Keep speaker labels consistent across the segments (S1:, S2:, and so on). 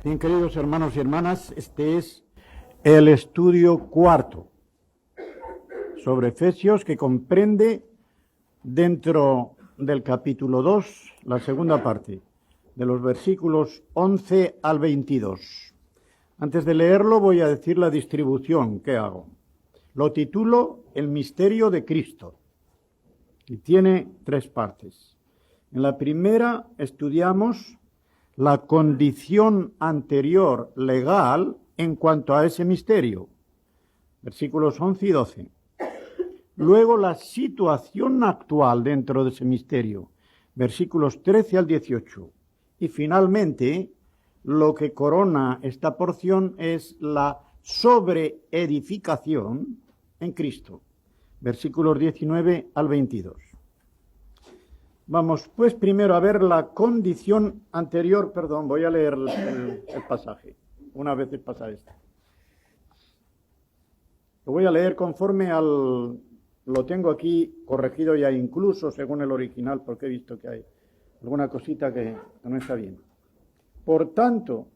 S1: Bien, queridos hermanos y hermanas, este es el estudio cuarto sobre Efesios, que comprende dentro del capítulo 2, la segunda parte, de los versículos 11 al 22. Antes de leerlo voy a decir la distribución que hago. Lo titulo El misterio de Cristo y tiene 3 partes. En la primera estudiamos la condición anterior legal en cuanto a ese misterio, versículos 11 y 12. Luego la situación actual dentro de ese misterio, versículos 13 al 18. Y finalmente, lo que corona esta porción es la sobreedificación en Cristo, versículos 19 al 22. Vamos pues primero a ver la condición anterior, voy a leer el pasaje, una vez el pasaje este. Lo voy a leer conforme lo tengo aquí corregido ya incluso según el original, porque he visto que hay alguna cosita que no está bien. Por tanto,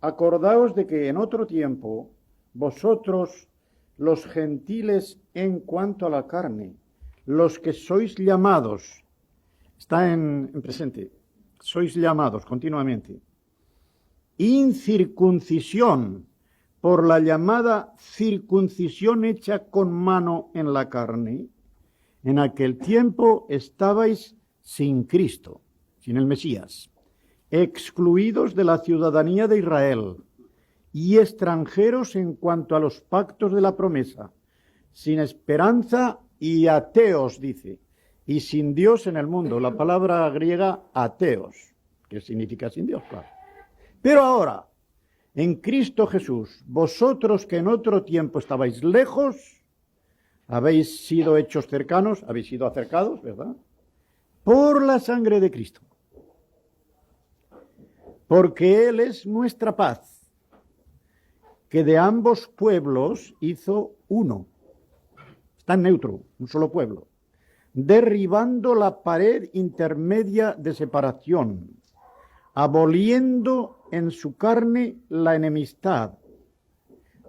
S1: acordaos de que en otro tiempo vosotros, los gentiles en cuanto a la carne, los que sois llamados, está en presente, sois llamados continuamente, incircuncisión, por la llamada circuncisión hecha con mano en la carne, en aquel tiempo estabais sin Cristo, sin el Mesías, excluidos de la ciudadanía de Israel y extranjeros en cuanto a los pactos de la promesa, sin esperanza y ateos, dice, y sin Dios en el mundo. La palabra griega ateos, que significa sin Dios, claro. Pero ahora, en Cristo Jesús, vosotros que en otro tiempo estabais lejos, habéis sido hechos cercanos, habéis sido acercados, ¿verdad? Por la sangre de Cristo. Porque Él es nuestra paz, que de ambos pueblos hizo uno. Está en neutro, un solo pueblo. Derribando la pared intermedia de separación, aboliendo en su carne la enemistad,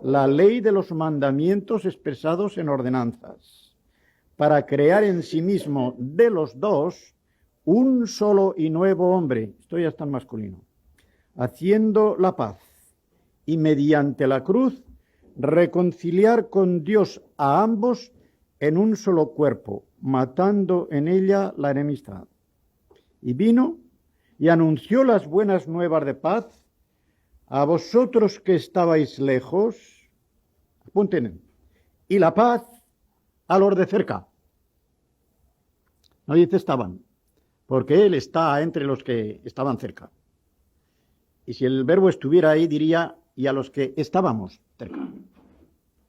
S1: la ley de los mandamientos expresados en ordenanzas, para crear en sí mismo de los dos un solo y nuevo hombre, esto ya está en masculino, haciendo la paz, y mediante la cruz reconciliar con Dios a ambos en un solo cuerpo, matando en ella la enemistad. Y vino y anunció las buenas nuevas de paz a vosotros que estabais lejos, apunten, y la paz a los de cerca. No dice estaban, porque Él está entre los que estaban cerca. Y si el verbo estuviera ahí, diría, y a los que estábamos cerca,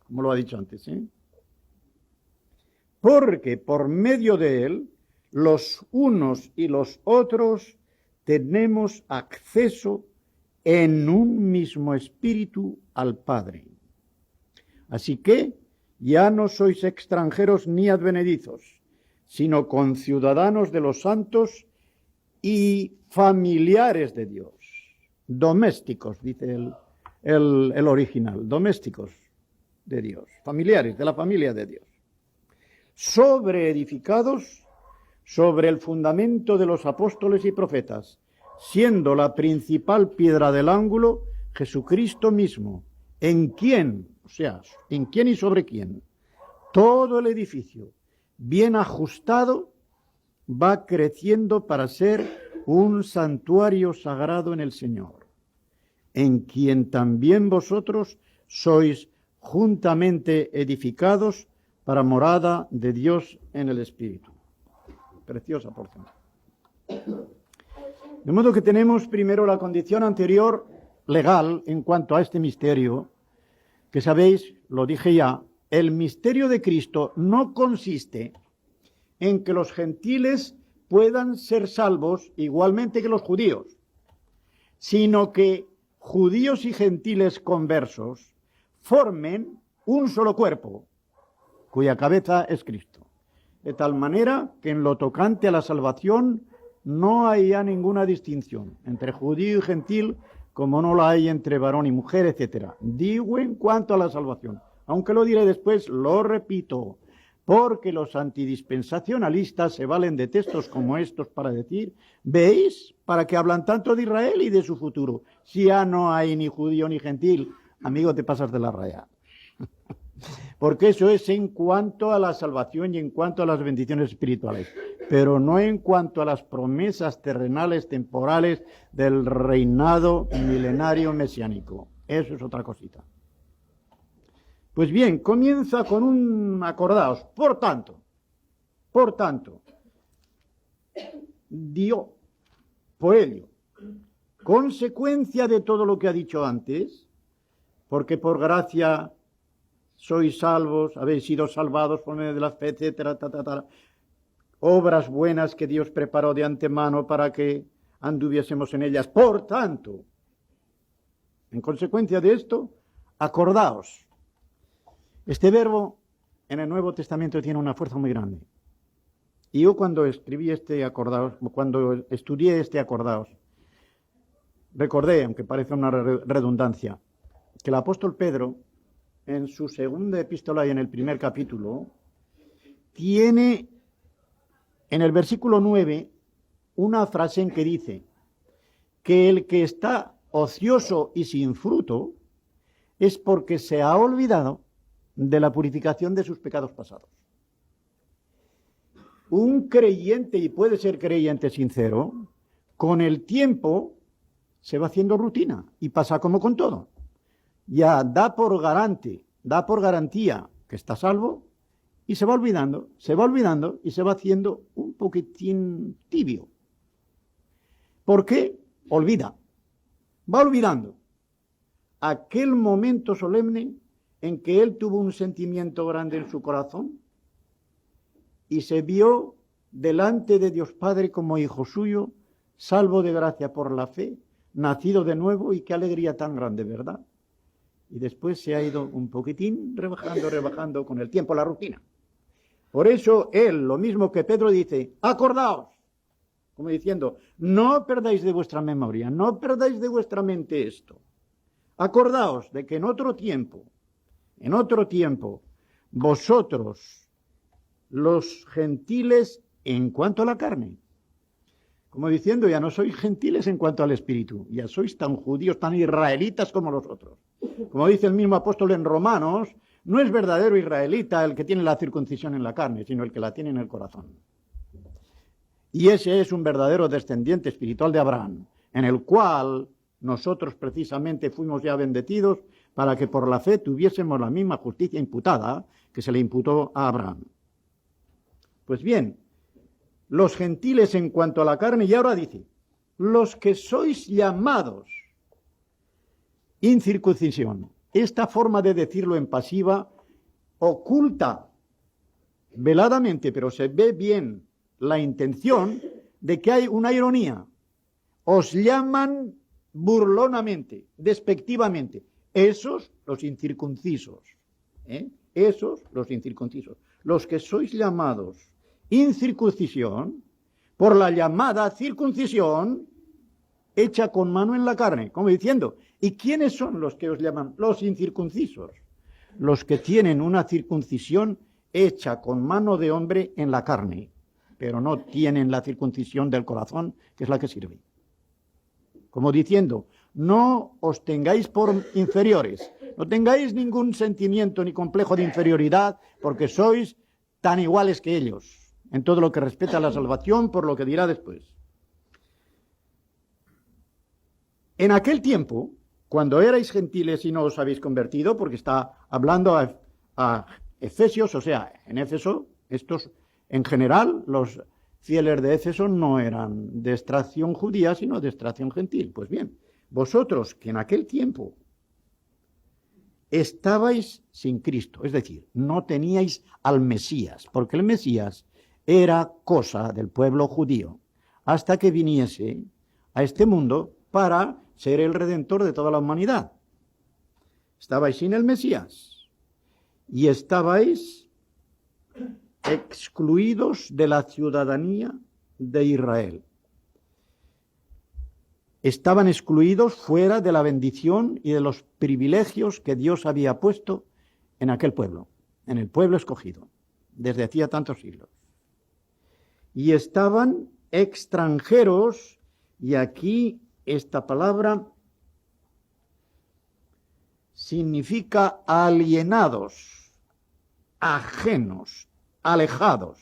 S1: como lo ha dicho antes, ¿eh? Porque por medio de Él, los unos y los otros tenemos acceso en un mismo espíritu al Padre. Así que ya no sois extranjeros ni advenedizos, sino conciudadanos de los santos y familiares de Dios. Domésticos, dice el original, domésticos de Dios, familiares de la familia de Dios. Sobreedificados sobre el fundamento de los apóstoles y profetas, siendo la principal piedra del ángulo Jesucristo mismo, en quien, o sea, en quién y sobre quién, todo el edificio, bien ajustado, va creciendo para ser un santuario sagrado en el Señor, en quien también vosotros sois juntamente edificados para morada de Dios en el Espíritu. Preciosa porción. De modo que tenemos primero la condición anterior legal en cuanto a este misterio, que sabéis, lo dije ya, el misterio de Cristo no consiste en que los gentiles puedan ser salvos igualmente que los judíos, sino que judíos y gentiles conversos formen un solo cuerpo, cuya cabeza es Cristo. De tal manera que en lo tocante a la salvación no hay ya ninguna distinción entre judío y gentil, como no la hay entre varón y mujer, etc. Digo en cuanto a la salvación, aunque lo diré después, lo repito, porque los antidispensacionalistas se valen de textos como estos para decir, ¿veis? ¿Para qué hablan tanto de Israel y de su futuro? Si ya no hay ni judío ni gentil, amigo, te pasas de la raya. Porque eso es en cuanto a la salvación y en cuanto a las bendiciones espirituales, pero no en cuanto a las promesas terrenales, temporales del reinado milenario mesiánico. Eso es otra cosita. Pues bien, comienza con un acordaos. Por tanto, dio, poelio, consecuencia de todo lo que ha dicho antes, porque por gracia sois salvos, habéis sido salvados por medio de la fe, etcétera, obras buenas que Dios preparó de antemano para que anduviésemos en ellas. Por tanto, en consecuencia de esto, acordaos. Este verbo en el Nuevo Testamento tiene una fuerza muy grande. Y yo cuando escribí este acordaos, cuando estudié este acordaos, recordé, aunque parece una redundancia, que el apóstol Pedro, en su segunda epístola y en el primer capítulo, tiene en el versículo 9 una frase en que dice que el que está ocioso y sin fruto es porque se ha olvidado de la purificación de sus pecados pasados. Un creyente, y puede ser creyente sincero, con el tiempo se va haciendo rutina y pasa como con todo. Ya da por garantía que está salvo y se va olvidando y se va haciendo un poquitín tibio. ¿Por qué? Va olvidando aquel momento solemne en que él tuvo un sentimiento grande en su corazón y se vio delante de Dios Padre como hijo suyo, salvo de gracia por la fe, nacido de nuevo, y qué alegría tan grande, ¿verdad? Y después se ha ido un poquitín rebajando con el tiempo, la rutina. Por eso él, lo mismo que Pedro dice, acordaos, como diciendo, no perdáis de vuestra memoria, no perdáis de vuestra mente esto. Acordaos de que en otro tiempo, vosotros, los gentiles, en cuanto a la carne, como diciendo, ya no sois gentiles en cuanto al espíritu, ya sois tan judíos, tan israelitas como los otros. Como dice el mismo apóstol en Romanos, no es verdadero israelita el que tiene la circuncisión en la carne, sino el que la tiene en el corazón. Y ese es un verdadero descendiente espiritual de Abraham, en el cual nosotros precisamente fuimos ya bendecidos para que por la fe tuviésemos la misma justicia imputada que se le imputó a Abraham. Pues bien, los gentiles en cuanto a la carne, y ahora dice, los que sois llamados incircuncisión. Esta forma de decirlo en pasiva oculta veladamente, pero se ve bien la intención de que hay una ironía. Os llaman burlonamente, despectivamente. Esos, los incircuncisos. Esos, los incircuncisos. Los que sois llamados incircuncisión, por la llamada circuncisión hecha con mano en la carne, como diciendo, ¿y quiénes son los que os llaman los incircuncisos? Los que tienen una circuncisión hecha con mano de hombre en la carne, pero no tienen la circuncisión del corazón, que es la que sirve. Como diciendo, no os tengáis por inferiores, no tengáis ningún sentimiento ni complejo de inferioridad, porque sois tan iguales que ellos, en todo lo que respecta a la salvación, por lo que dirá después. En aquel tiempo, cuando erais gentiles y no os habéis convertido, porque está hablando a Efesios, o sea, en Éfeso, estos, en general, los fieles de Éfeso no eran de extracción judía, sino de extracción gentil. Pues bien, vosotros que en aquel tiempo estabais sin Cristo, es decir, no teníais al Mesías, porque el Mesías era cosa del pueblo judío, hasta que viniese a este mundo para ser el redentor de toda la humanidad. Estabais sin el Mesías y estabais excluidos de la ciudadanía de Israel. estaban excluidos fuera de la bendición y de los privilegios que Dios había puesto en aquel pueblo, en el pueblo escogido, desde hacía tantos siglos. Y estaban extranjeros, y aquí esta palabra significa alienados, ajenos, alejados.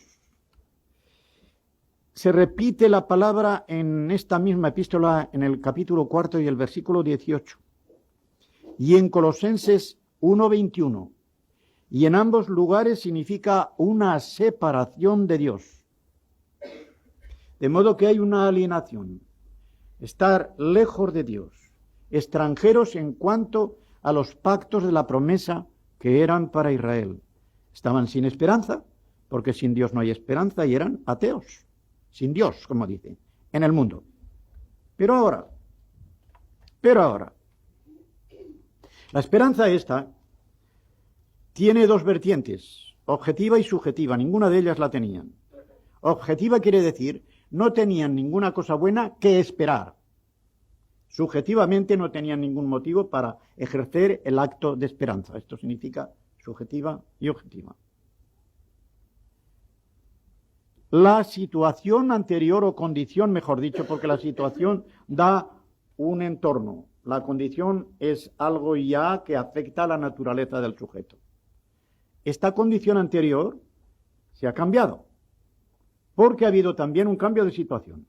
S1: Se repite la palabra en esta misma epístola en el capítulo 4 y el versículo 18. Y en Colosenses 1:21. Y en ambos lugares significa una separación de Dios. De modo que hay una alienación, estar lejos de Dios, extranjeros en cuanto a los pactos de la promesa que eran para Israel. Estaban sin esperanza, porque sin Dios no hay esperanza, y eran ateos, sin Dios, como dice, en el mundo. Pero ahora, la esperanza esta tiene dos vertientes, objetiva y subjetiva, ninguna de ellas la tenían. Objetiva quiere decir, no tenían ninguna cosa buena que esperar. Subjetivamente no tenían ningún motivo para ejercer el acto de esperanza. Esto significa subjetiva y objetiva. La situación anterior o condición, mejor dicho, porque la situación da un entorno. La condición es algo ya que afecta a la naturaleza del sujeto. Esta condición anterior se ha cambiado, porque ha habido también un cambio de situación.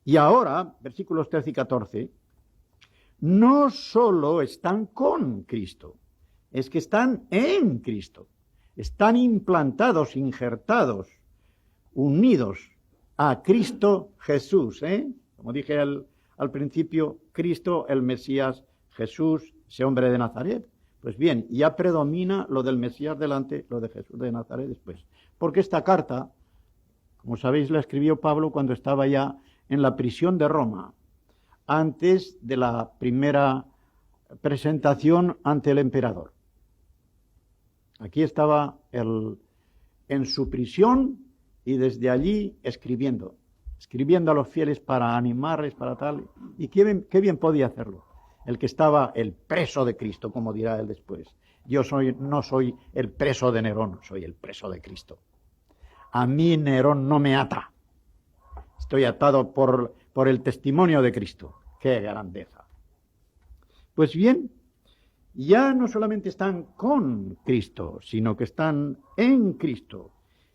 S1: Y ahora, versículos 13 y 14, no solo están con Cristo, es que están en Cristo, están implantados, injertados, unidos a Cristo Jesús, Como dije al principio, Cristo, el Mesías, Jesús, ese hombre de Nazaret. Pues bien, ya predomina lo del Mesías delante, lo de Jesús de Nazaret después. Porque esta carta, como sabéis, la escribió Pablo cuando estaba ya en la prisión de Roma, antes de la primera presentación ante el emperador. Aquí estaba en su prisión y desde allí escribiendo a los fieles para animarles, para tal. Y qué bien podía hacerlo. El que estaba el preso de Cristo, como dirá él después. Yo no soy el preso de Nerón, soy el preso de Cristo. A mí Nerón no me ata. Estoy atado por el testimonio de Cristo. ¡Qué grandeza! Pues bien, ya no solamente están con Cristo, sino que están en Cristo.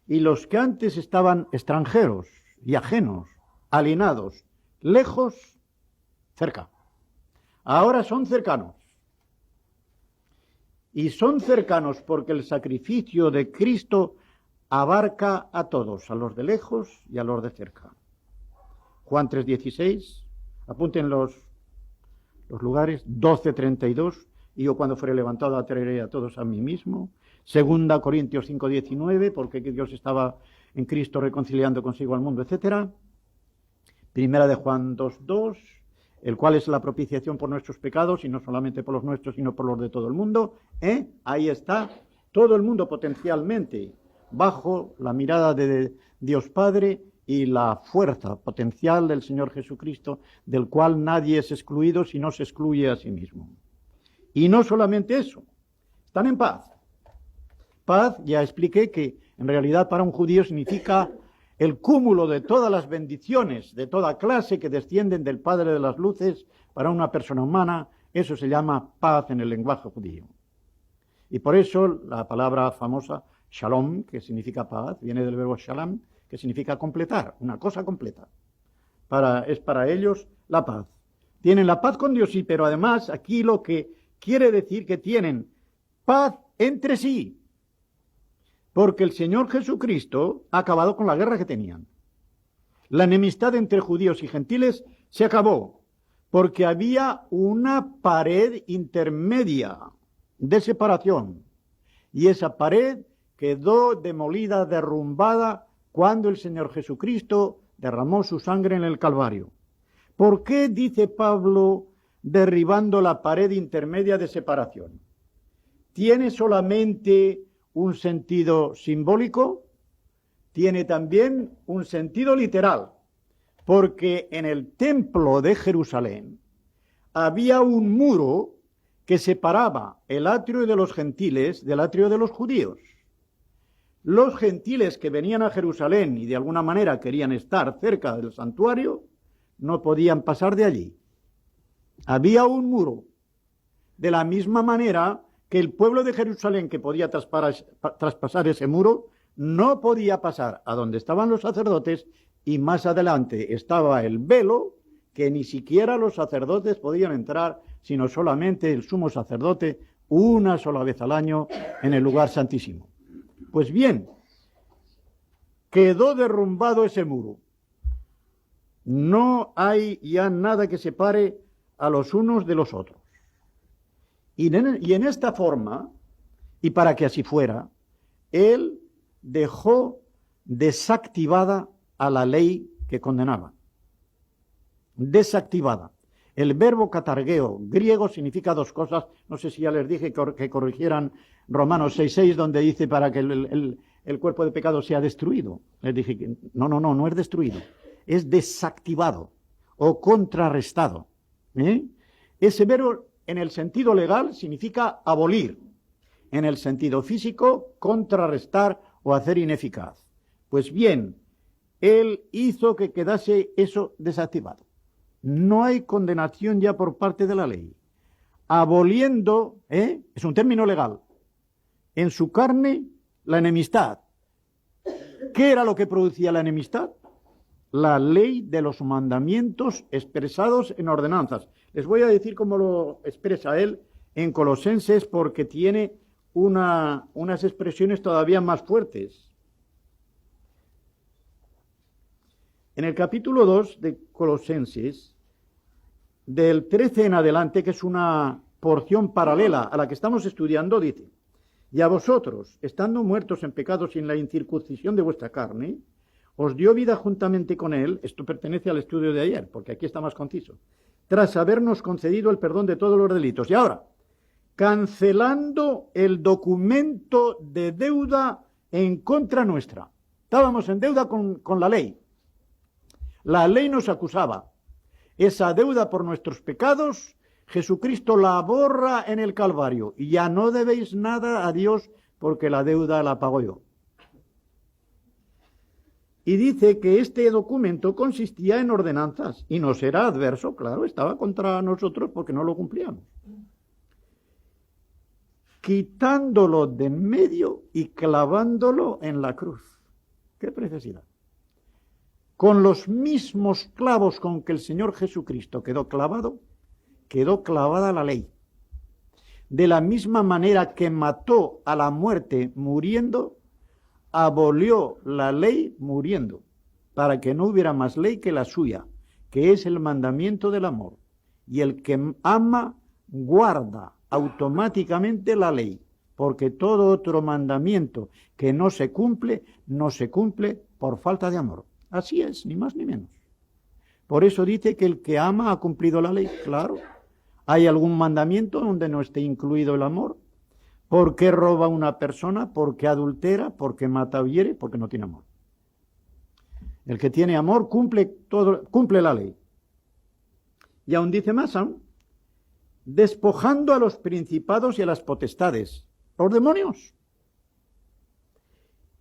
S1: Y los que antes estaban extranjeros y ajenos, alienados, lejos, cerca. Ahora son cercanos. Y son cercanos porque el sacrificio de Cristo abarca a todos, a los de lejos y a los de cerca. Juan 3:16, apunten los lugares, 12:32, y yo cuando fuere levantado atraeré a todos a mí mismo. 2 Corintios 5:19, porque Dios estaba en Cristo reconciliando consigo al mundo, etc. Primera de Juan 2:2, el cual es la propiciación por nuestros pecados, y no solamente por los nuestros, sino por los de todo el mundo. Ahí está todo el mundo potencialmente bajo la mirada de Dios Padre y la fuerza potencial del Señor Jesucristo, del cual nadie es excluido si no se excluye a sí mismo. Y no solamente eso, están en paz. Paz, ya expliqué que en realidad para un judío significa el cúmulo de todas las bendiciones de toda clase que descienden del Padre de las Luces para una persona humana. Eso se llama paz en el lenguaje judío. Y por eso la palabra famosa shalom, que significa paz, viene del verbo shalom, que significa completar, una cosa completa. Es para ellos la paz. Tienen la paz con Dios, sí, pero además aquí lo que quiere decir que tienen paz entre sí. Porque el Señor Jesucristo ha acabado con la guerra que tenían. La enemistad entre judíos y gentiles se acabó, porque había una pared intermedia de separación. Y esa pared quedó demolida, derrumbada, cuando el Señor Jesucristo derramó su sangre en el Calvario. ¿Por qué, dice Pablo, derribando la pared intermedia de separación? ¿Tiene solamente un sentido simbólico? Tiene también un sentido literal, porque en el templo de Jerusalén había un muro que separaba el atrio de los gentiles del atrio de los judíos. Los gentiles que venían a Jerusalén y de alguna manera querían estar cerca del santuario, no podían pasar de allí. Había un muro. De la misma manera que el pueblo de Jerusalén que podía traspasar ese muro, no podía pasar a donde estaban los sacerdotes, y más adelante estaba el velo, que ni siquiera los sacerdotes podían entrar, sino solamente el sumo sacerdote una sola vez al año en el lugar santísimo. Pues bien, quedó derrumbado ese muro. No hay ya nada que separe a los unos de los otros. Y en esta forma, y para que así fuera, él dejó desactivada a la ley que condenaba. Desactivada. El verbo catargeo griego significa dos cosas. No sé si ya les dije que corrigieran Romanos 6:6, donde dice para que el cuerpo de pecado sea destruido. Les dije que no es destruido. Es desactivado o contrarrestado. Ese verbo en el sentido legal significa abolir. En el sentido físico, contrarrestar o hacer ineficaz. Pues bien, él hizo que quedase eso desactivado. No hay condenación ya por parte de la ley. Aboliendo, es un término legal, en su carne la enemistad. ¿Qué era lo que producía la enemistad? La ley de los mandamientos expresados en ordenanzas. Les voy a decir cómo lo expresa él en Colosenses, porque tiene unas expresiones todavía más fuertes. En el capítulo 2 de Colosenses, del 13 en adelante, que es una porción paralela a la que estamos estudiando, dice: y a vosotros, estando muertos en pecados y en la incircuncisión de vuestra carne, os dio vida juntamente con él. Esto pertenece al estudio de ayer, porque aquí está más conciso. Tras habernos concedido el perdón de todos los delitos. Y ahora, cancelando el documento de deuda en contra nuestra. Estábamos en deuda con la ley. La ley nos acusaba. Esa deuda por nuestros pecados, Jesucristo la borra en el Calvario. Y ya no debéis nada a Dios, porque la deuda la pago yo. Y dice que este documento consistía en ordenanzas, y nos era adverso, claro, estaba contra nosotros porque no lo cumplíamos. Quitándolo de en medio y clavándolo en la cruz. ¡Qué preciosidad! Con los mismos clavos con que el Señor Jesucristo quedó clavado, quedó clavada la ley. De la misma manera que mató a la muerte muriendo, abolió la ley muriendo, para que no hubiera más ley que la suya, que es el mandamiento del amor. Y el que ama guarda automáticamente la ley, porque todo otro mandamiento que no se cumple por falta de amor. Así es, ni más ni menos. Por eso dice que el que ama ha cumplido la ley. Claro, ¿hay algún mandamiento donde no esté incluido el amor? ¿Por qué roba una persona? ¿Por qué adultera? ¿Por qué mata o hiere? Porque no tiene amor. El que tiene amor cumple la ley. Y aún dice más aún, despojando a los principados y a las potestades, los demonios.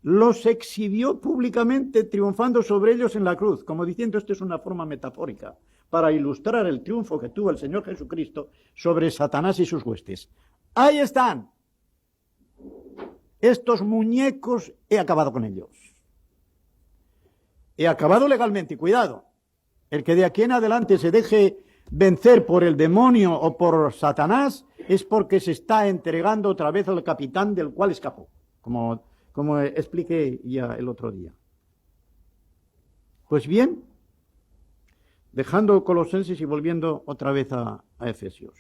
S1: Los exhibió públicamente, triunfando sobre ellos en la cruz, como diciendo, esto es una forma metafórica para ilustrar el triunfo que tuvo el Señor Jesucristo sobre Satanás y sus huestes. Ahí están. Estos muñecos, he acabado con ellos. He acabado legalmente, y cuidado. El que de aquí en adelante se deje vencer por el demonio o por Satanás es porque se está entregando otra vez al capitán del cual escapó, como expliqué ya el otro día. Pues bien, dejando Colosenses y volviendo otra vez a Efesios.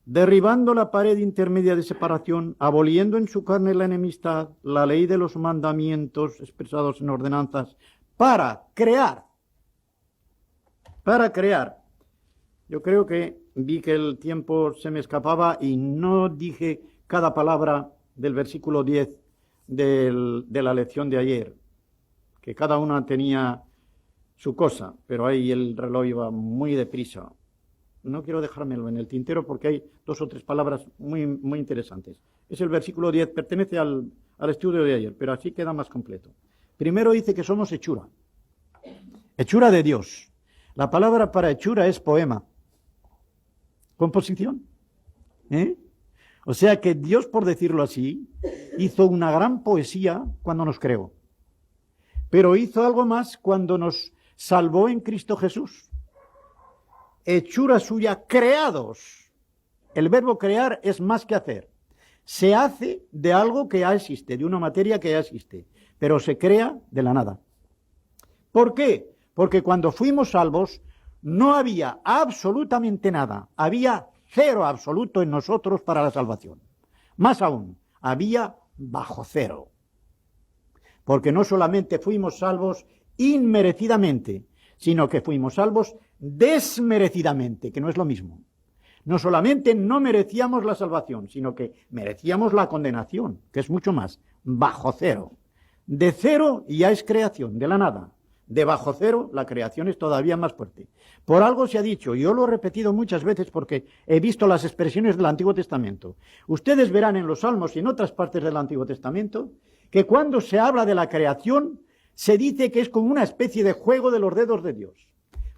S1: Derribando la pared intermedia de separación, aboliendo en su carne la enemistad, la ley de los mandamientos expresados en ordenanzas, para crear. Yo creo que vi que el tiempo se me escapaba y no dije cada palabra del versículo 10 de la lección de ayer, que cada una tenía su cosa, pero ahí el reloj iba muy deprisa. No quiero dejármelo en el tintero porque hay 2 o 3 palabras muy, muy interesantes. Es el versículo 10, pertenece al estudio de ayer, pero así queda más completo. Primero dice que somos hechura. Hechura de Dios. La palabra para hechura es poema. Composición. O sea que Dios, por decirlo así, hizo una gran poesía cuando nos creó. Pero hizo algo más cuando nos salvó en Cristo Jesús. Hechura suya, creados. El verbo crear es más que hacer. Se hace de algo que ya existe, de una materia que ya existe, pero se crea de la nada. ¿Por qué? Porque cuando fuimos salvos no había absolutamente nada, había cero absoluto en nosotros para la salvación. Más aún, había bajo cero. Porque no solamente fuimos salvos inmerecidamente, sino que fuimos salvos desmerecidamente, que no es lo mismo. No solamente no merecíamos la salvación, sino que merecíamos la condenación, que es mucho más, bajo cero. De cero ya es creación, de la nada. De bajo cero la creación es todavía más fuerte. Por algo se ha dicho, y yo lo he repetido muchas veces porque he visto las expresiones del Antiguo Testamento. Ustedes verán en los Salmos y en otras partes del Antiguo Testamento que cuando se habla de la creación se dice que es como una especie de juego de los dedos de Dios.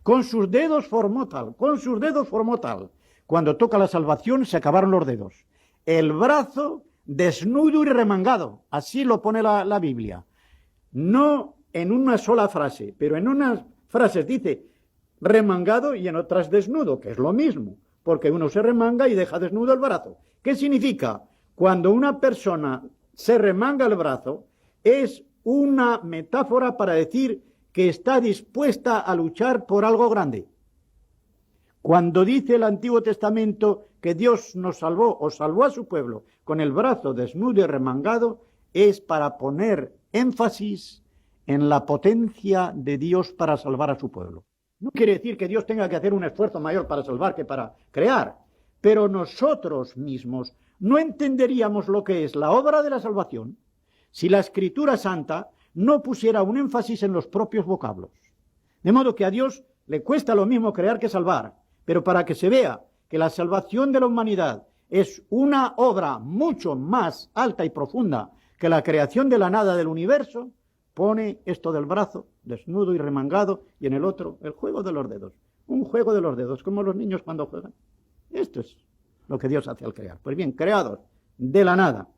S1: Con sus dedos formó tal, con sus dedos formó tal. Cuando toca la salvación se acabaron los dedos. El brazo desnudo y remangado, así lo pone la Biblia. No en una sola frase, pero en unas frases dice remangado y en otras desnudo, que es lo mismo, porque uno se remanga y deja desnudo el brazo. ¿Qué significa? Cuando una persona se remanga el brazo, es una metáfora para decir que está dispuesta a luchar por algo grande. Cuando dice el Antiguo Testamento que Dios nos salvó o salvó a su pueblo con el brazo desnudo y remangado, es para poner énfasis en la potencia de Dios para salvar a su pueblo. No quiere decir que Dios tenga que hacer un esfuerzo mayor para salvar que para crear, pero nosotros mismos no entenderíamos lo que es la obra de la salvación si la Escritura Santa no pusiera un énfasis en los propios vocablos. De modo que a Dios le cuesta lo mismo crear que salvar, pero para que se vea que la salvación de la humanidad es una obra mucho más alta y profunda que la creación de la nada del universo, pone esto del brazo desnudo y remangado y en el otro el juego de los dedos. Un juego de los dedos, como los niños cuando juegan. Esto es lo que Dios hace al crear. Pues bien, creados de la nada.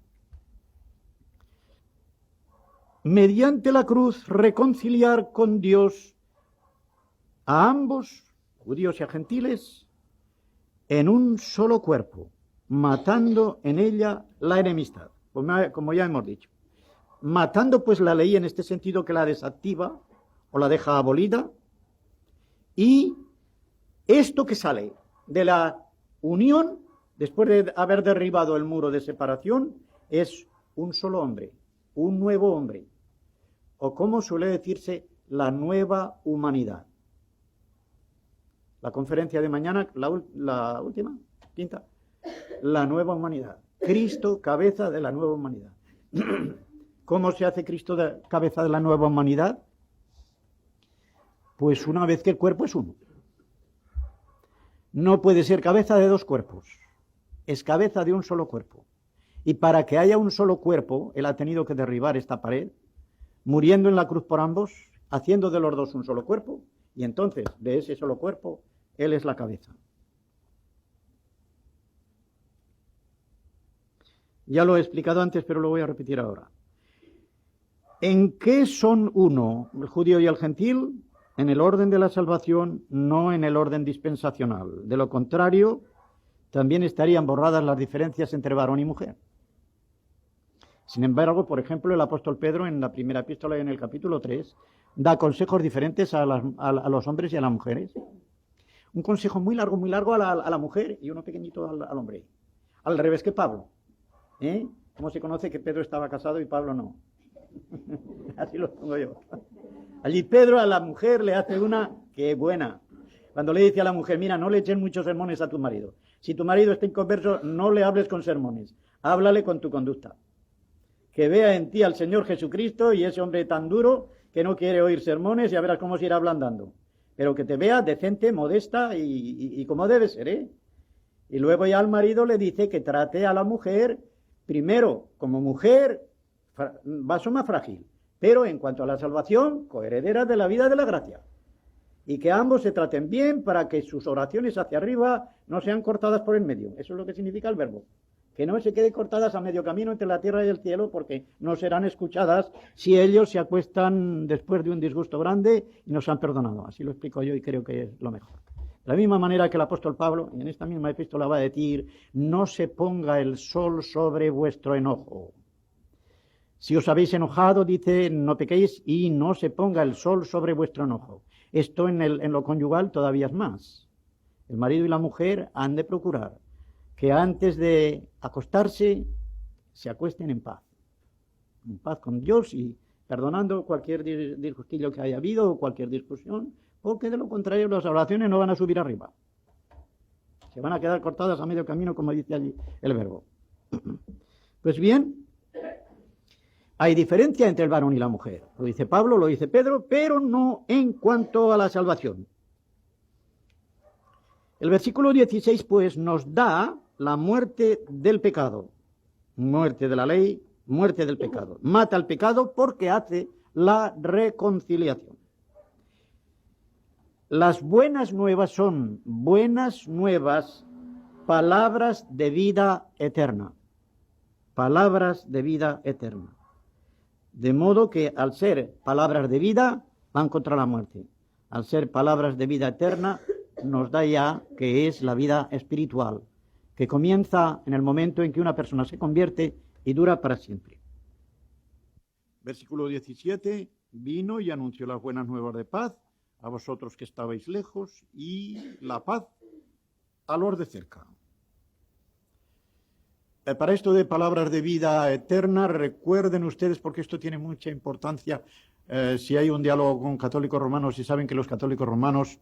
S1: Mediante la cruz reconciliar con Dios a ambos, judíos y a gentiles, en un solo cuerpo, matando en ella la enemistad, como ya hemos dicho. Matando pues la ley en este sentido que la desactiva o la deja abolida, y esto que sale de la unión, después de haber derribado el muro de separación, es un solo hombre, un nuevo hombre, o como suele decirse, la nueva humanidad. La conferencia de mañana, la última, quinta, la nueva humanidad. Cristo, cabeza de la nueva humanidad. ¿Cómo se hace Cristo cabeza de la nueva humanidad? Pues una vez que el cuerpo es uno. No puede ser cabeza de 2 cuerpos, es cabeza de un solo cuerpo. Y para que haya un solo cuerpo, Él ha tenido que derribar esta pared, muriendo en la cruz por ambos, haciendo de los dos un solo cuerpo, y entonces de ese solo cuerpo, Él es la cabeza. Ya lo he explicado antes, pero lo voy a repetir ahora. ¿En qué son uno, el judío y el gentil? En el orden de la salvación, no en el orden dispensacional. De lo contrario, también estarían borradas las diferencias entre varón y mujer. Sin embargo, por ejemplo, el apóstol Pedro en la primera epístola y en el capítulo 3 da consejos diferentes a los hombres y a las mujeres. Un consejo muy largo a la mujer y uno pequeñito al hombre. Al revés que Pablo. ¿Cómo se conoce que Pedro estaba casado y Pablo no? Así lo pongo yo. Allí Pedro a la mujer le hace una que buena. Cuando le dice a la mujer, mira, no le echen muchos sermones a tu marido. Si tu marido está inconverso, no le hables con sermones. Háblale con tu conducta. Que vea en ti al Señor Jesucristo y ese hombre tan duro que no quiere oír sermones, ya verás cómo se irá ablandando. Pero que te vea decente, modesta y como debe ser, ¿eh? Y luego ya al marido le dice que trate a la mujer, primero, como mujer, vaso más frágil, pero en cuanto a la salvación, coheredera de la vida de la gracia. Y que ambos se traten bien para que sus oraciones hacia arriba no sean cortadas por el medio. Eso es lo que significa el verbo. Que no se queden cortadas a medio camino entre la tierra y el cielo, porque no serán escuchadas si ellos se acuestan después de un disgusto grande y nos han perdonado. Así lo explico yo y creo que es lo mejor. De la misma manera que el apóstol Pablo, en esta misma epístola va a decir, no se ponga el sol sobre vuestro enojo. Si os habéis enojado, dice, no pequéis y no se ponga el sol sobre vuestro enojo. Esto en lo conyugal todavía es más. El marido y la mujer han de procurar que antes de acostarse se acuesten en paz con Dios y perdonando cualquier disgustillo que haya habido o cualquier discusión, porque de lo contrario las oraciones no van a subir arriba. Se van a quedar cortadas a medio camino, como dice allí el verbo. Pues bien, hay diferencia entre el varón y la mujer. Lo dice Pablo, lo dice Pedro, pero no en cuanto a la salvación. El versículo 16, pues, nos da la muerte del pecado. Muerte de la ley, muerte del pecado. Mata al pecado porque hace la reconciliación. Las buenas nuevas son buenas nuevas, palabras de vida eterna. Palabras de vida eterna. De modo que al ser palabras de vida, van contra la muerte. Al ser palabras de vida eterna, nos da ya que es la vida espiritual, que comienza en el momento en que una persona se convierte y dura para siempre. Versículo 17, vino y anunció las buenas nuevas de paz a vosotros que estabais lejos y la paz a los de cerca. Para esto de palabras de vida eterna, recuerden ustedes, porque esto tiene mucha importancia, si hay un diálogo con católicos romanos y saben que los católicos romanos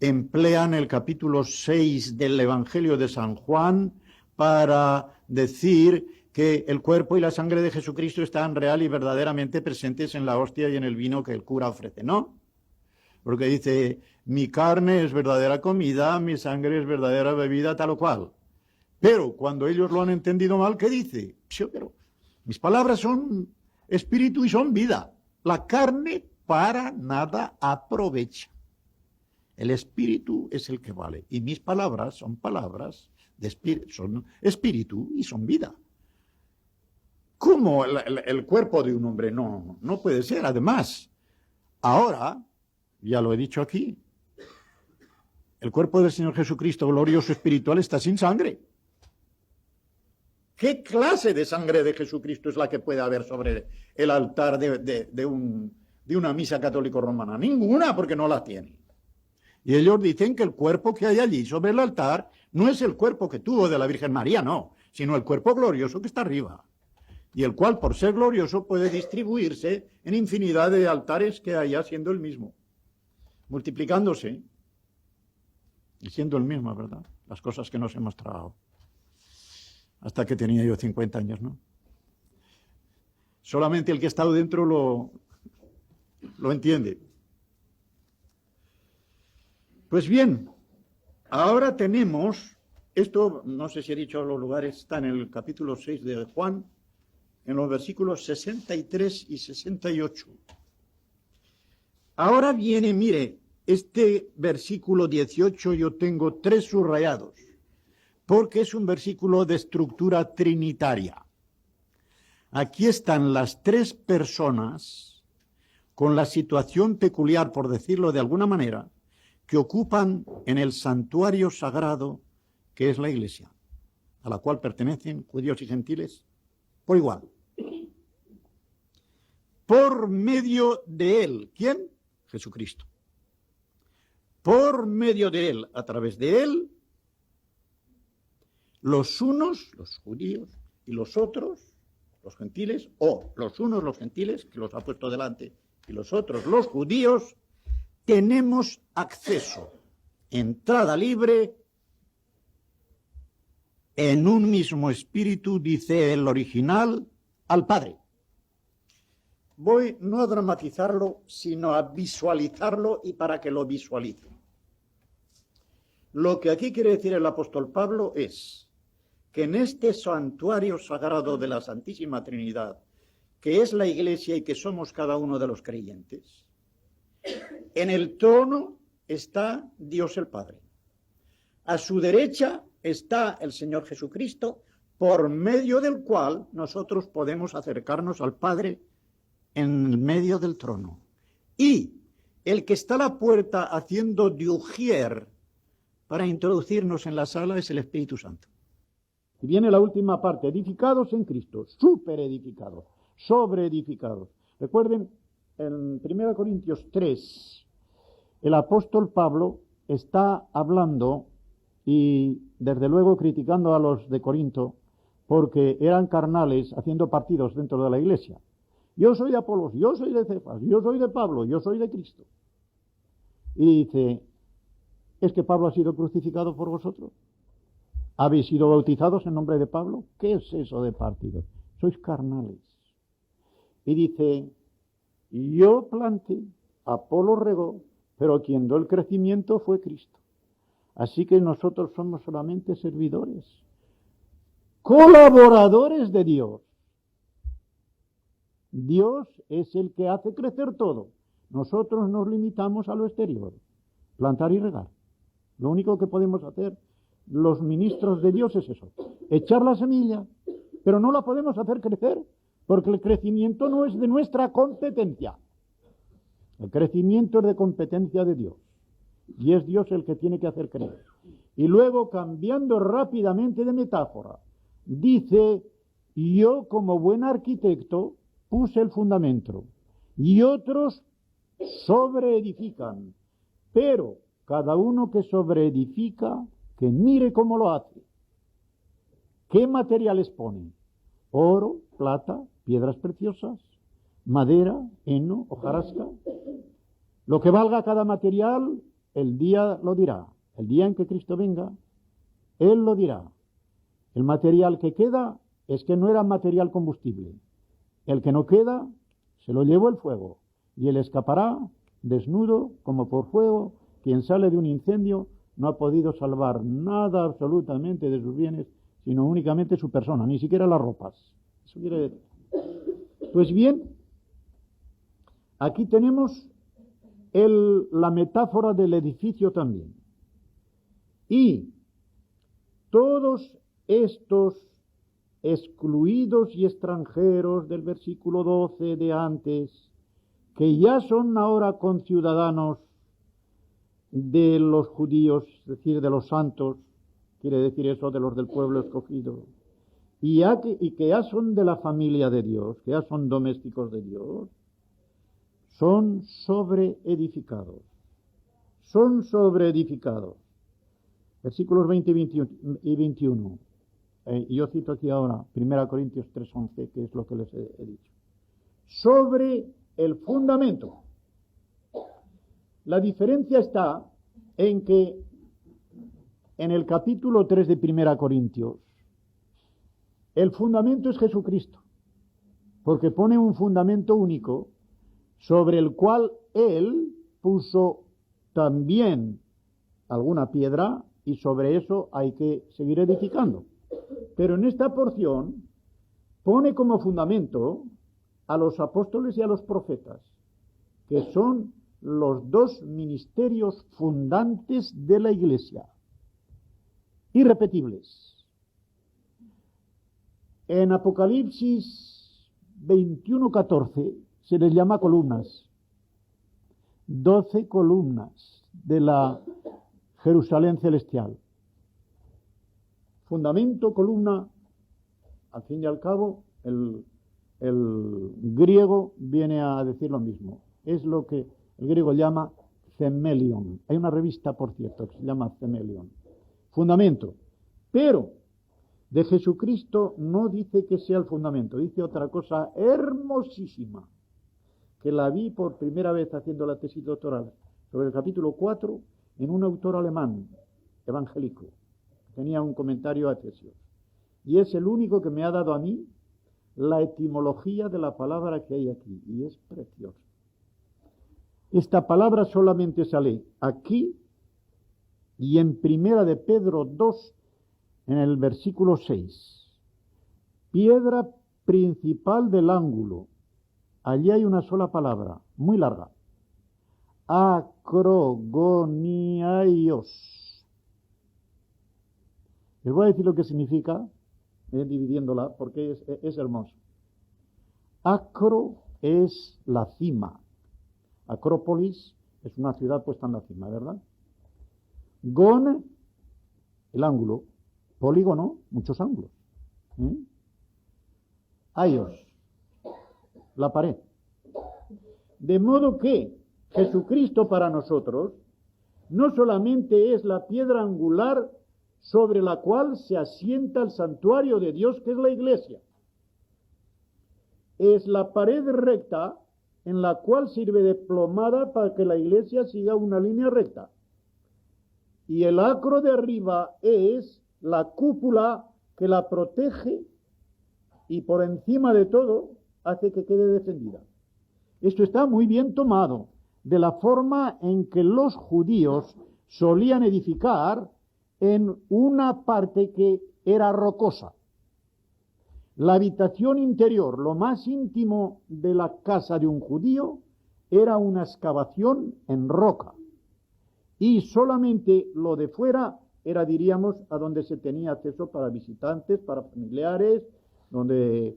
S1: emplean el capítulo 6 del Evangelio de San Juan para decir que el cuerpo y la sangre de Jesucristo están real y verdaderamente presentes en la hostia y en el vino que el cura ofrece, ¿no? Porque dice, mi carne es verdadera comida, mi sangre es verdadera bebida, tal o cual. Pero cuando ellos lo han entendido mal, ¿qué dice? Sí, pero mis palabras son espíritu y son vida. La carne para nada aprovecha. El espíritu es el que vale. Y mis palabras son palabras de espíritu, son espíritu y son vida. ¿Cómo el cuerpo de un hombre? No puede ser. Además, ahora, ya lo he dicho aquí, el cuerpo del Señor Jesucristo glorioso espiritual está sin sangre. ¿Qué clase de sangre de Jesucristo es la que puede haber sobre el altar de una misa católico romana? Ninguna, porque no la tiene. Y ellos dicen que el cuerpo que hay allí sobre el altar no es el cuerpo que tuvo de la Virgen María, no, sino el cuerpo glorioso que está arriba. Y el cual, por ser glorioso, puede distribuirse en infinidad de altares que haya siendo el mismo, multiplicándose y siendo el mismo, ¿verdad? Las cosas que nos hemos tragado. Hasta que tenía yo 50 años, ¿no? Solamente el que ha estado dentro lo entiende. Pues bien, ahora tenemos, esto no sé si he dicho los lugares, está en el capítulo 6 de Juan, en los versículos 63 y 68. Ahora viene, mire, este versículo 18 yo tengo 3 subrayados, porque es un versículo de estructura trinitaria. Aquí están las 3 personas con la situación peculiar, por decirlo de alguna manera, que ocupan en el santuario sagrado que es la Iglesia, a la cual pertenecen judíos y gentiles por igual. Por medio de Él. ¿Quién? Jesucristo. Por medio de Él, a través de Él, los unos, los judíos, y los otros, los gentiles, o los unos, los gentiles, que los ha puesto delante, y los otros, los judíos, tenemos acceso, entrada libre, en un mismo espíritu, dice el original, al Padre. voy no a dramatizarlo, sino a visualizarlo y para que lo visualicen. Lo que aquí quiere decir el apóstol Pablo es que en este santuario sagrado de la Santísima Trinidad, que es la Iglesia y que somos cada uno de los creyentes, en el trono está Dios el Padre. A su derecha está el Señor Jesucristo, por medio del cual nosotros podemos acercarnos al Padre en el medio del trono. Y el que está a la puerta haciendo de ujier para introducirnos en la sala es el Espíritu Santo. Y viene la última parte, edificados en Cristo, super edificados, sobre edificados. Recuerden, en 1 Corintios 3, el apóstol Pablo está hablando y desde luego criticando a los de Corinto porque eran carnales haciendo partidos dentro de la iglesia. Yo soy de Apolos, yo soy de Cefas, yo soy de Pablo, yo soy de Cristo. Y dice, ¿es que Pablo ha sido crucificado por vosotros? ¿Habéis sido bautizados en nombre de Pablo? ¿Qué es eso de partidos? Sois carnales. Y dice, yo planté, Apolo regó, pero quien dio el crecimiento fue Cristo. Así que nosotros somos solamente servidores, colaboradores de Dios. Dios es el que hace crecer todo. Nosotros nos limitamos a lo exterior, plantar y regar. Lo único que podemos hacer los ministros de Dios es eso, echar la semilla, pero no la podemos hacer crecer, porque el crecimiento no es de nuestra competencia. El crecimiento es de competencia de Dios, y es Dios el que tiene que hacer crecer. Y luego, cambiando rápidamente de metáfora, dice, yo como buen arquitecto puse el fundamento, y otros sobreedifican, pero cada uno que sobreedifica, que mire cómo lo hace. ¿Qué materiales pone? Oro, plata, piedras preciosas, madera, heno, hojarasca. Lo que valga cada material, el día lo dirá. El día en que Cristo venga, Él lo dirá. El material que queda es que no era material combustible. El que no queda, se lo llevó el fuego. Y él escapará desnudo como por fuego. Quien sale de un incendio no ha podido salvar nada absolutamente de sus bienes, sino únicamente su persona, ni siquiera las ropas. Eso quiere decir. Pues bien, aquí tenemos la metáfora del edificio también. Y todos estos excluidos y extranjeros del versículo 12 de antes, que ya son ahora conciudadanos de los judíos, es decir, de los santos, quiere decir eso de los del pueblo escogido, y que ya son de la familia de Dios, que ya son domésticos de Dios, son sobreedificados. Son sobreedificados. Versículos 20 y 21. Yo cito aquí ahora 1 Corintios 3:11, que es lo que les he dicho. Sobre el fundamento. La diferencia está en que en el capítulo 3 de 1 Corintios, el fundamento es Jesucristo, porque pone un fundamento único sobre el cual Él puso también alguna piedra y sobre eso hay que seguir edificando. Pero en esta porción pone como fundamento a los apóstoles y a los profetas, que son los dos ministerios fundantes de la Iglesia, irrepetibles. En Apocalipsis 21:14 se les llama columnas, 12 columnas de la Jerusalén celestial. Fundamento, columna, al fin y al cabo, el griego viene a decir lo mismo. Es lo que el griego llama themelion. Hay una revista, por cierto, que se llama themelion. Fundamento. Pero de Jesucristo no dice que sea el fundamento, dice otra cosa hermosísima, que la vi por primera vez haciendo la tesis doctoral sobre el capítulo 4 en un autor alemán, evangélico. Tenía un comentario a Efesios. Y es el único que me ha dado a mí la etimología de la palabra que hay aquí, y es preciosa. Esta palabra solamente sale aquí y en Primera de Pedro 2, en el versículo 6. Piedra principal del ángulo. Allí hay una sola palabra, muy larga. Acrogoniaios. Les voy a decir lo que significa, dividiéndola, porque es hermoso. Acro es la cima. Acrópolis es una ciudad puesta en la cima, ¿verdad? Gon, el ángulo. Polígono, muchos ángulos. Aios, la pared. De modo que Jesucristo para nosotros no solamente es la piedra angular sobre la cual se asienta el santuario de Dios, que es la iglesia. Es la pared recta en la cual sirve de plomada para que la iglesia siga una línea recta. Y el acro de arriba es la cúpula que la protege y por encima de todo hace que quede defendida. Esto está muy bien tomado de la forma en que los judíos solían edificar en una parte que era rocosa. La habitación interior, lo más íntimo de la casa de un judío, era una excavación en roca. Y solamente lo de fuera era, diríamos, a donde se tenía acceso para visitantes, para familiares, donde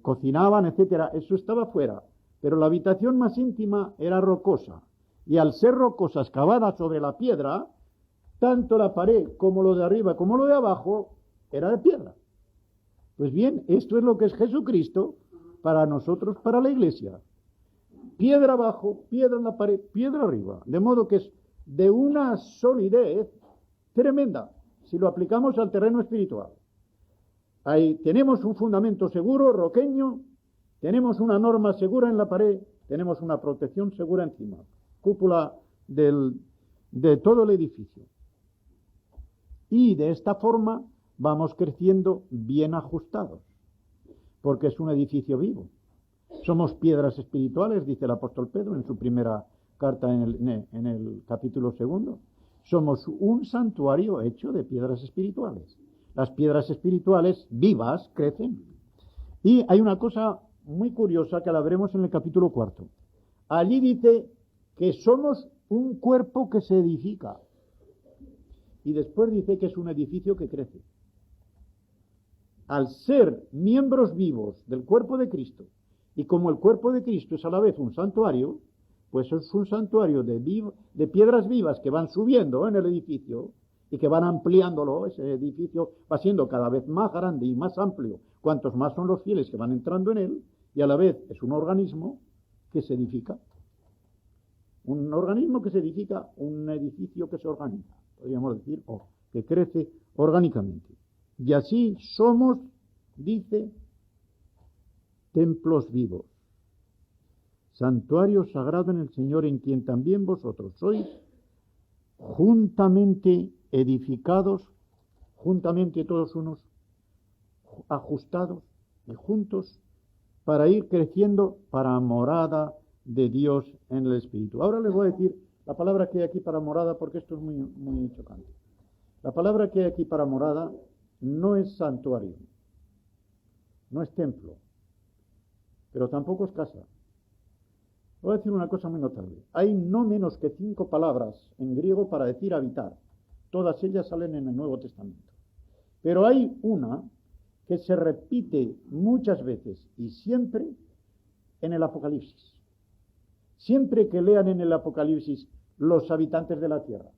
S1: cocinaban, etcétera. Eso estaba fuera. Pero la habitación más íntima era rocosa. Y al ser rocosa excavada sobre la piedra, tanto la pared como lo de arriba como lo de abajo era de piedra. Pues bien, esto es lo que es Jesucristo para nosotros, para la iglesia. Piedra abajo, piedra en la pared, piedra arriba. De modo que es de una solidez tremenda, si lo aplicamos al terreno espiritual. Ahí tenemos un fundamento seguro, roqueño, tenemos una norma segura en la pared, tenemos una protección segura encima. Cúpula de todo el edificio. Y de esta forma vamos creciendo bien ajustados, porque es un edificio vivo. Somos piedras espirituales, dice el apóstol Pedro en su primera carta en el capítulo 2. Somos un santuario hecho de piedras espirituales. Las piedras espirituales vivas crecen. Y hay una cosa muy curiosa que la veremos en el capítulo 4. Allí dice que somos un cuerpo que se edifica. Y después dice que es un edificio que crece. Al ser miembros vivos del cuerpo de Cristo, y como el cuerpo de Cristo es a la vez un santuario, pues es un santuario de piedras vivas que van subiendo en el edificio y que van ampliándolo. Ese edificio va siendo cada vez más grande y más amplio, cuantos más son los fieles que van entrando en él, y a la vez es un organismo que se edifica. Un organismo que se edifica, un edificio que se organiza, podríamos decir, o que crece orgánicamente. Y así somos, dice, templos vivos, santuario sagrado en el Señor, en quien también vosotros sois juntamente edificados, juntamente todos unos ajustados y juntos, para ir creciendo para morada de Dios en el Espíritu. Ahora les voy a decir la palabra que hay aquí para morada, porque esto es muy, muy chocante. La palabra que hay aquí para morada no es santuario, no es templo, pero tampoco es casa. Voy a decir una cosa muy notable. Hay no menos que 5 palabras en griego para decir habitar. Todas ellas salen en el Nuevo Testamento. Pero hay una que se repite muchas veces y siempre en el Apocalipsis. Siempre que lean en el Apocalipsis los habitantes de la tierra.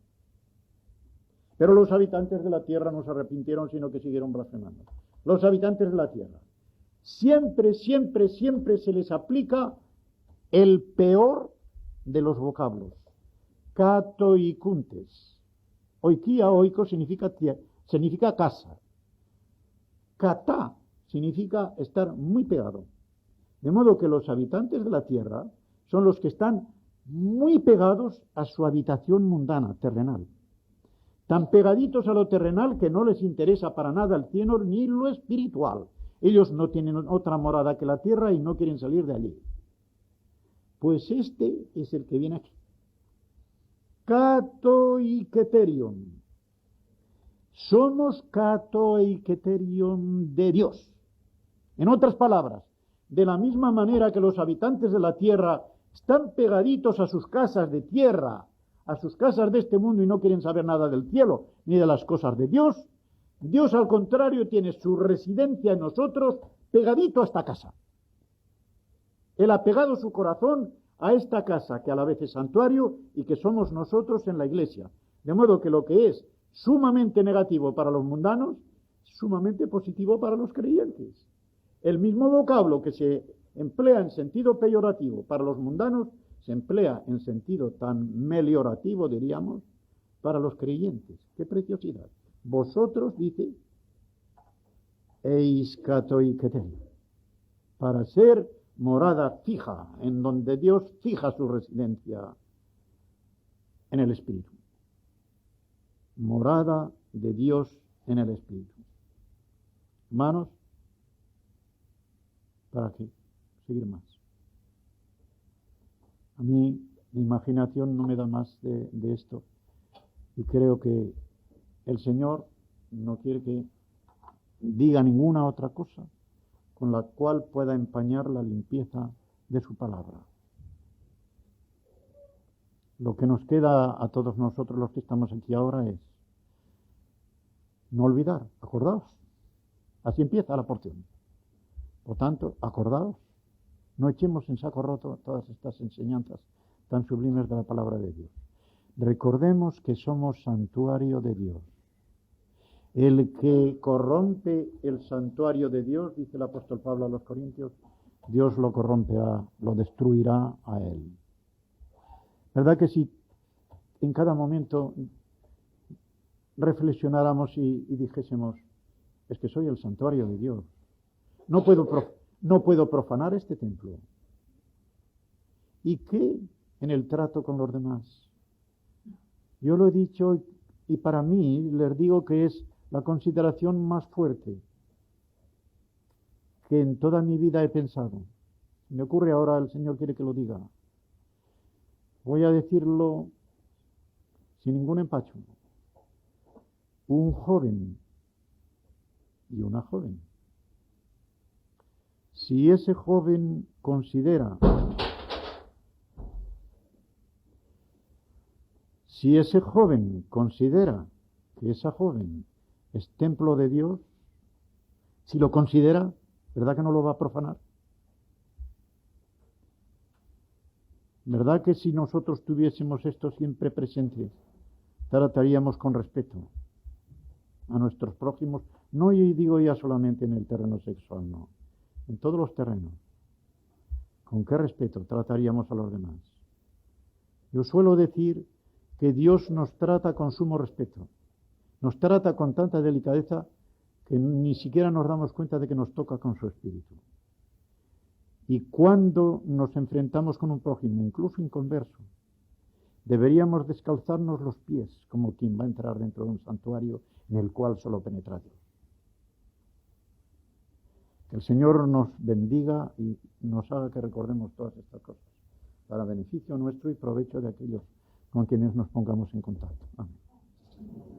S1: Pero los habitantes de la tierra no se arrepintieron, sino que siguieron blasfemando. Los habitantes de la tierra. Siempre, siempre, siempre se les aplica el peor de los vocablos. Katoikuntes. Oikia, oiko significa casa. Kata significa estar muy pegado. De modo que los habitantes de la tierra son los que están muy pegados a su habitación mundana, terrenal. Tan pegaditos a lo terrenal que no les interesa para nada el cielo ni lo espiritual. Ellos no tienen otra morada que la tierra y no quieren salir de allí. Pues este es el que viene aquí. Cato y Keterion. Somos Cato y Keterion de Dios. En otras palabras, de la misma manera que los habitantes de la tierra están pegaditos a sus casas de tierra, a sus casas de este mundo y no quieren saber nada del cielo ni de las cosas de Dios, Dios al contrario tiene su residencia en nosotros pegadito a esta casa. Él ha pegado su corazón a esta casa que a la vez es santuario y que somos nosotros en la iglesia. De modo que lo que es sumamente negativo para los mundanos es sumamente positivo para los creyentes. El mismo vocablo que se emplea en sentido peyorativo para los mundanos se emplea en sentido tan meliorativo, diríamos, para los creyentes. ¡Qué preciosidad! Vosotros, dice, eis Cato y Keterion, para ser morada fija, en donde Dios fija su residencia en el Espíritu. Morada de Dios en el Espíritu. Hermanos, ¿para qué seguir más? A mí, mi imaginación no me da más de esto. Y creo que el Señor no quiere que diga ninguna otra cosa con la cual pueda empañar la limpieza de su palabra. Lo que nos queda a todos nosotros los que estamos aquí ahora es no olvidar, acordaos. Así empieza la porción. Por tanto, acordaos, no echemos en saco roto todas estas enseñanzas tan sublimes de la palabra de Dios. Recordemos que somos santuario de Dios. El que corrompe el santuario de Dios, dice el apóstol Pablo a los Corintios, Dios lo corromperá, lo destruirá a él. ¿Verdad que si en cada momento reflexionáramos y dijésemos, es que soy el santuario de Dios, no puedo profanar este templo? ¿Y qué en el trato con los demás? Yo lo he dicho y para mí les digo que es la consideración más fuerte que en toda mi vida he pensado. Me ocurre ahora, el Señor quiere que lo diga. Voy a decirlo sin ningún empacho. Un joven y una joven. Si ese joven considera que esa joven es templo de Dios, si lo considera, ¿verdad que no lo va a profanar? ¿Verdad que si nosotros tuviésemos esto siempre presente, trataríamos con respeto a nuestros prójimos? No digo ya solamente en el terreno sexual, no, en todos los terrenos. ¿Con qué respeto trataríamos a los demás? Yo suelo decir que Dios nos trata con sumo respeto. Nos trata con tanta delicadeza que ni siquiera nos damos cuenta de que nos toca con su espíritu. Y cuando nos enfrentamos con un prójimo, incluso inconverso, deberíamos descalzarnos los pies como quien va a entrar dentro de un santuario en el cual solo penetra Dios. Que el Señor nos bendiga y nos haga que recordemos todas estas cosas para beneficio nuestro y provecho de aquellos con quienes nos pongamos en contacto. Amén.